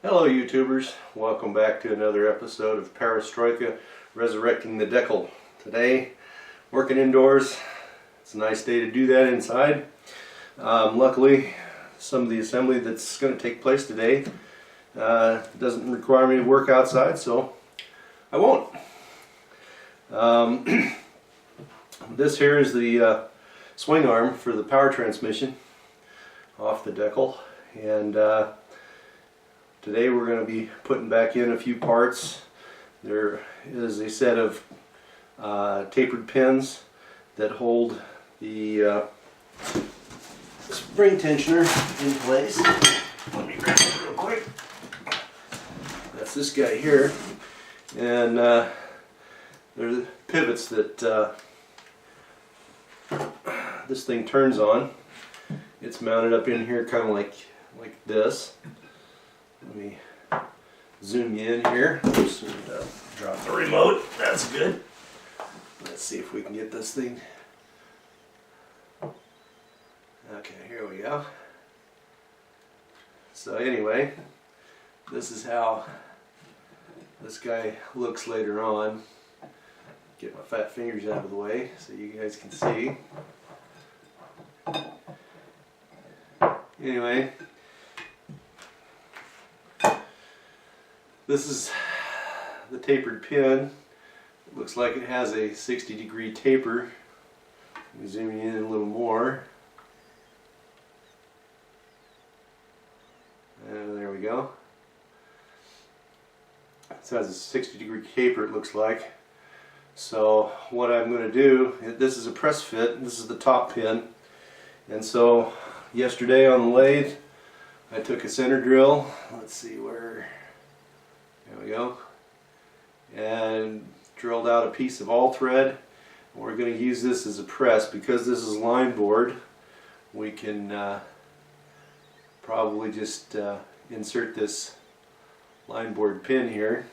Hello YouTubers, welcome back to another episode of Perestroika, Resurrecting the Deckel. Today, working indoors. It's a nice day to do that inside. Luckily, some of the assembly that's going to take place today doesn't require me to work outside, so I won't. This here is the swing arm for the power transmission off the Deckel, and today we're going to be putting back in a few parts. There is a set of tapered pins that hold the spring tensioner in place. Let me grab it real quick. That's this guy here, and there's pivots that this thing turns on. It's mounted up in here kind of like this. Let me zoom you in here. Oops, and, drop the remote. That's good. Let's see if we can get this thing. Okay, here we go. So anyway, this is how this guy looks later on. Get my fat fingers out of the way so you guys can see. Anyway, this is the tapered pin. It looks like it has a 60-degree taper. Let me zoom in a little more. And there we go. It has a 60-degree taper, it looks like. So what I'm going to do, this is a press fit, this is the top pin. And so yesterday on the lathe, I took a center drill. Let's see where. There we go. And drilled out a piece of all thread. We're going to use this as a press. Because this is line board, we can probably just insert this line board pin here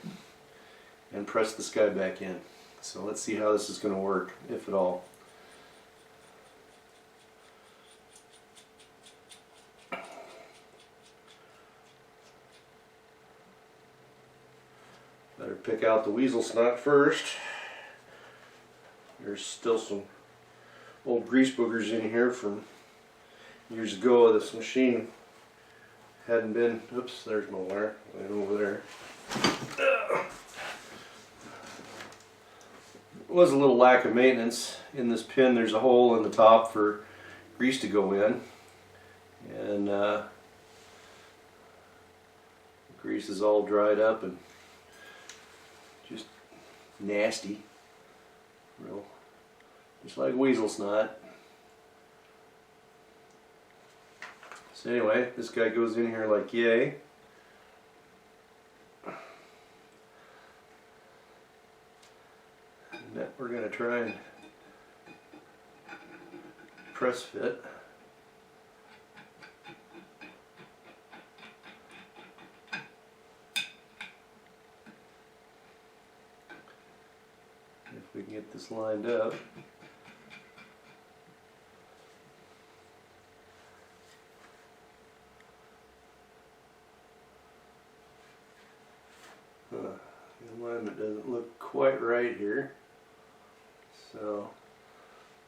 and press this guy back in. So let's see how this is going to work, if at all. Better pick out the weasel snot first. There's still some old grease boogers in here from years ago. This machine hadn't been, oops, there's my wire, right over there. There was a little lack of maintenance in this pin. There's a hole in the top for grease to go in, and grease is all dried up and just nasty, real, just like weasel snot. So anyway, this guy goes in here like yay. And we're going to try and press fit. If we can get this lined up. The alignment doesn't look quite right here. So,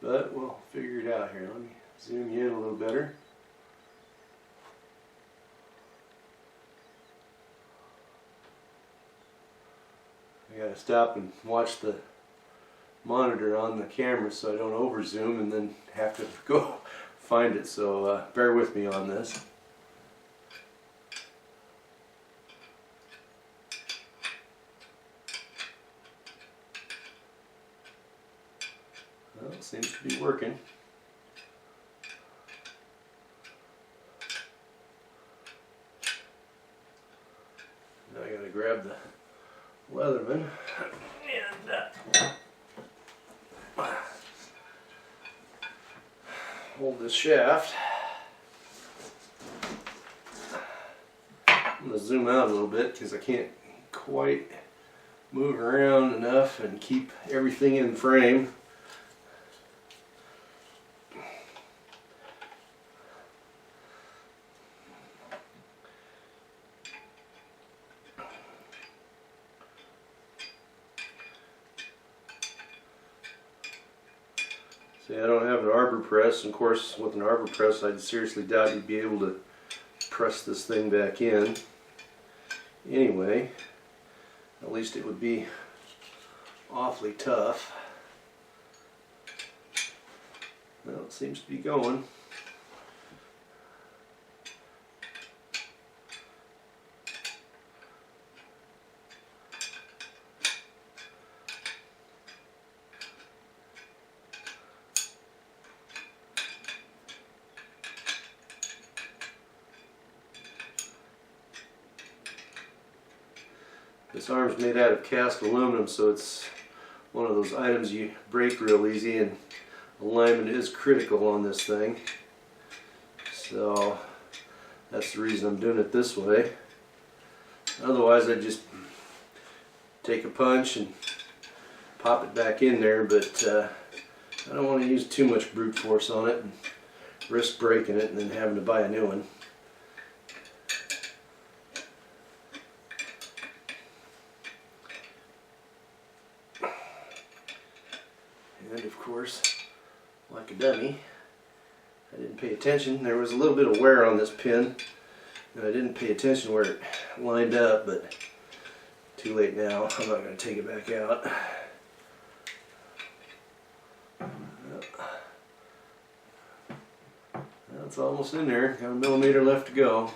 but we'll figure it out here. Let me zoom you in a little better. I gotta stop and watch the monitor on the camera so I don't over zoom and then have to go find it, so bear with me on this. Well, it seems to be working. Now I gotta grab the Leatherman and hold this shaft. I'm going to zoom out a little bit because I can't quite move around enough and keep everything in frame. See, I don't have an arbor press, and of course with an arbor press I seriously doubt you'd be able to press this thing back in. Anyway, at least it would be awfully tough. Well, it seems to be going. This arm's made out of cast aluminum, so it's one of those items you break real easy, and alignment is critical on this thing. So that's the reason I'm doing it this way. Otherwise I'd just take a punch and pop it back in there, but I don't want to use too much brute force on it and risk breaking it and then having to buy a new one. And of course, like a dummy, I didn't pay attention. There was a little bit of wear on this pin, and I didn't pay attention where it lined up, but too late now. I'm not going to take it back out. That's almost in there. Got a millimeter left to go.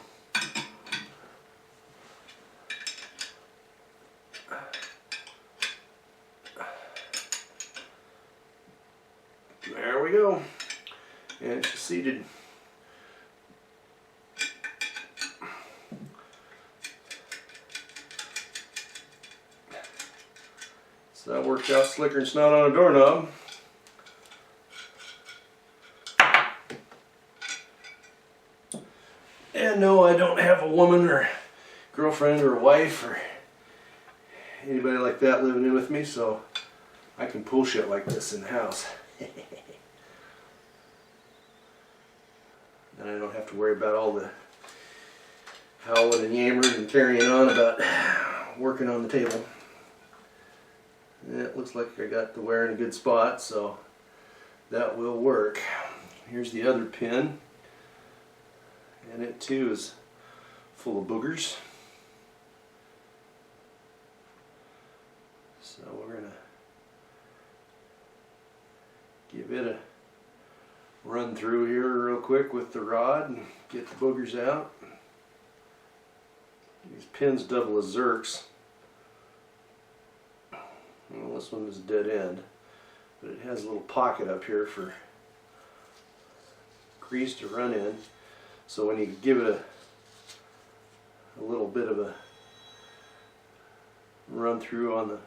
There we go. And it's seated. So that worked out slicker than snot on a doorknob. And no, I don't have a woman or girlfriend or wife or anybody like that living in with me, so I can pull shit like this in the house. And I don't have to worry about all the howling and yammering and carrying on about working on the table. And it looks like I got the wear in a good spot, so that will work. Here's the other pin, and it too is full of boogers. So we're going to give it a run through here real quick with the rod and get the boogers out. These pins double as zerks. Well, this one is dead end, but it has a little pocket up here for grease to run in. So when you give it a little bit of a run through on the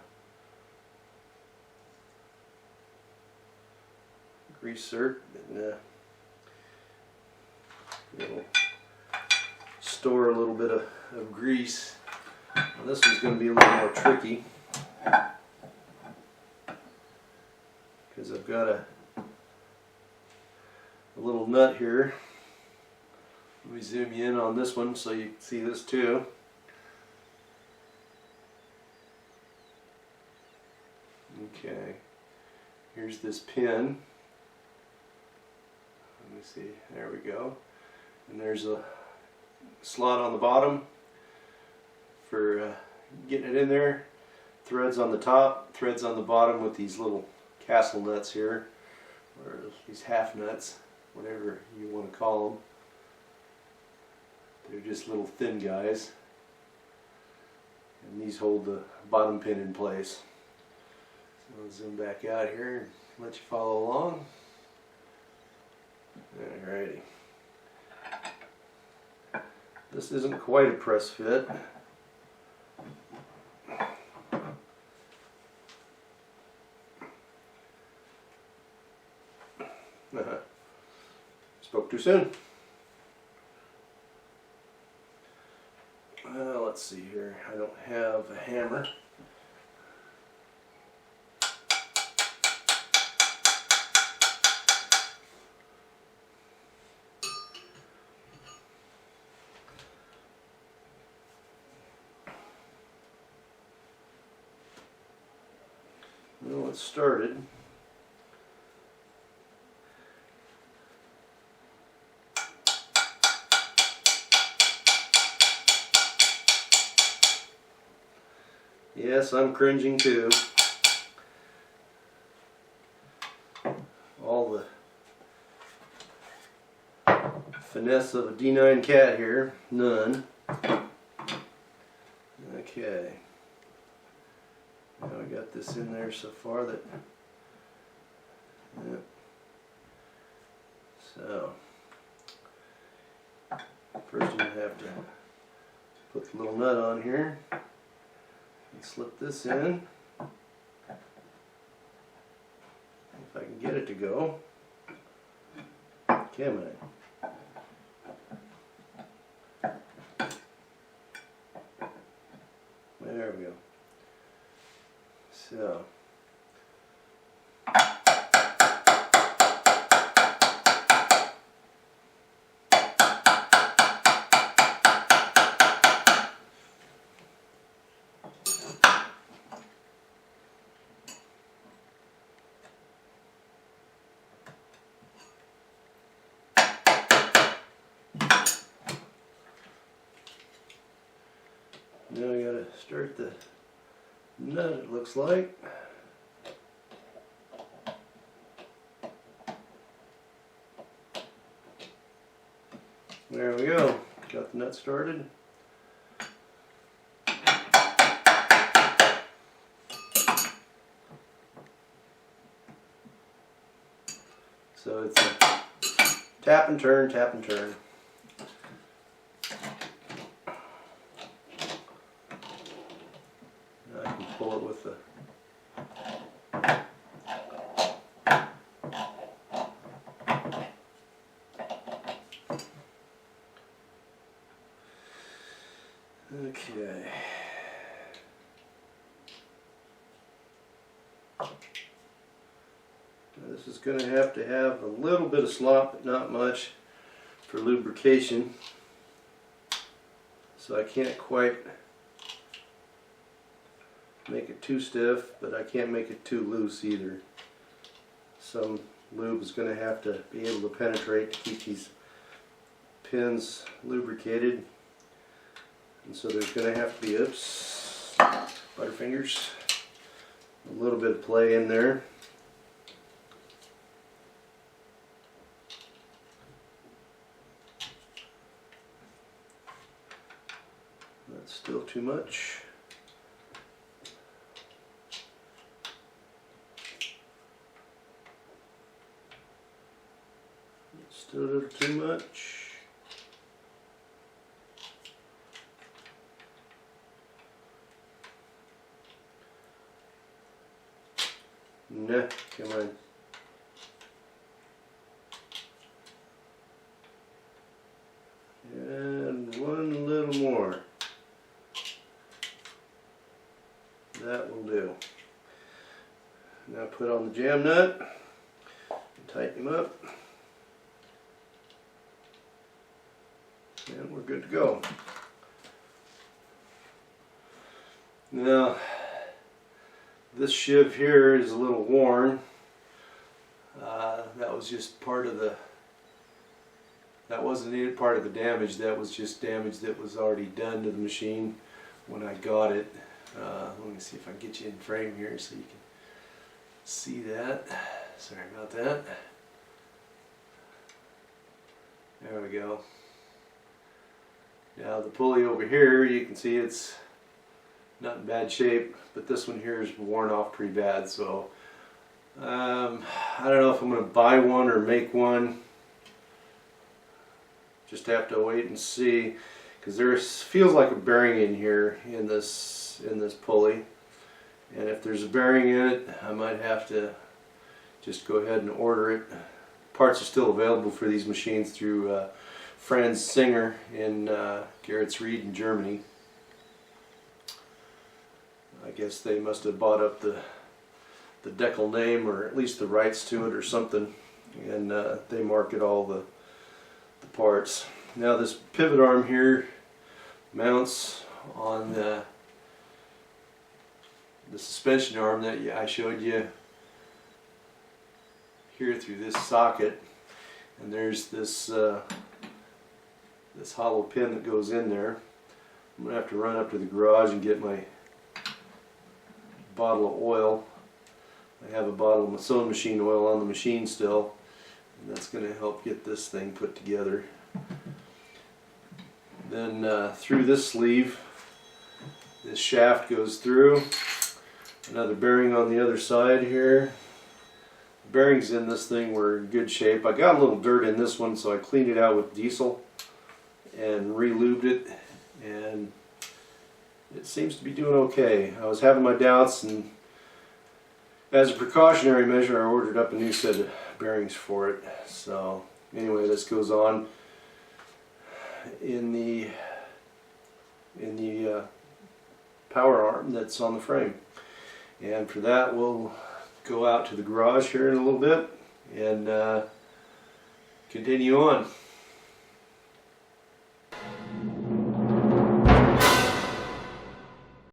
grease zerk, and it'll store a little bit of grease. Now this one's going to be a little more tricky because I've got a little nut here. Let me zoom you in on this one so you can see this too. Okay, here's this pin. Let me see, there we go. And there's a slot on the bottom for getting it in there. Threads on the top, threads on the bottom with these little castle nuts here, or these half nuts, whatever you want to call them. They're just little thin guys, and these hold the bottom pin in place. So I'll zoom back out here and let you follow along. Alrighty. This isn't quite a press fit. Spoke too soon. Let's see here. I don't have a hammer. Well, it started. Yes, I'm cringing too. All the finesse of a D9 cat here, none. Okay. Now I got this in there so far that, yep. So, first I'm going to have to put the little nut on here and slip this in. If I can get it to go. Can I? There we go. So. Now I gotta start the nut, it looks like. There we go. Got the nut started. So it's a tap and turn, tap and turn. Pull it with the okay. Now this is going to have a little bit of slop, but not much, for lubrication. So I can't quite make it too stiff, but I can't make it too loose either. Some lube is going to have to be able to penetrate to keep these pins lubricated. And so there's going to have to be, oops, butterfingers, a little bit of play in there. That's still too much. Still a little too much. Nah, come on. And one little more. That will do. Now put on the jam nut and tighten him up. And we're good to go. Now, this shiv here is a little worn. That was just part of the, that wasn't even part of the damage, that was just damage that was already done to the machine when I got it. Let me see if I can get you in frame here so you can see that. Sorry about that. There we go. Now the pulley over here, you can see it's not in bad shape, but this one here is worn off pretty bad, so I don't know if I'm going to buy one or make one. Just have to wait and see, because there feels like a bearing in here in this pulley, and if there's a bearing in it, I might have to just go ahead and order it. Parts are still available for these machines through Franz Singer in Geretsried in Germany. I guess they must have bought up the Deckel name, or at least the rights to it or something, and they market all the parts. Now this pivot arm here mounts on the suspension arm that I showed you here through this socket, and there's this this hollow pin that goes in there. I'm going to have to run up to the garage and get my bottle of oil. I have a bottle of sewing machine oil on the machine still, and that's going to help get this thing put together. Then through this sleeve, this shaft goes through. Another bearing on the other side here. The bearings in this thing were in good shape. I got a little dirt in this one, so I cleaned it out with Deckel and re-lubed it, and it seems to be doing okay. I was having my doubts, and as a precautionary measure I ordered up a new set of bearings for it. So anyway, this goes on in the power arm that's on the frame. And for that, we'll go out to the garage here in a little bit and continue on.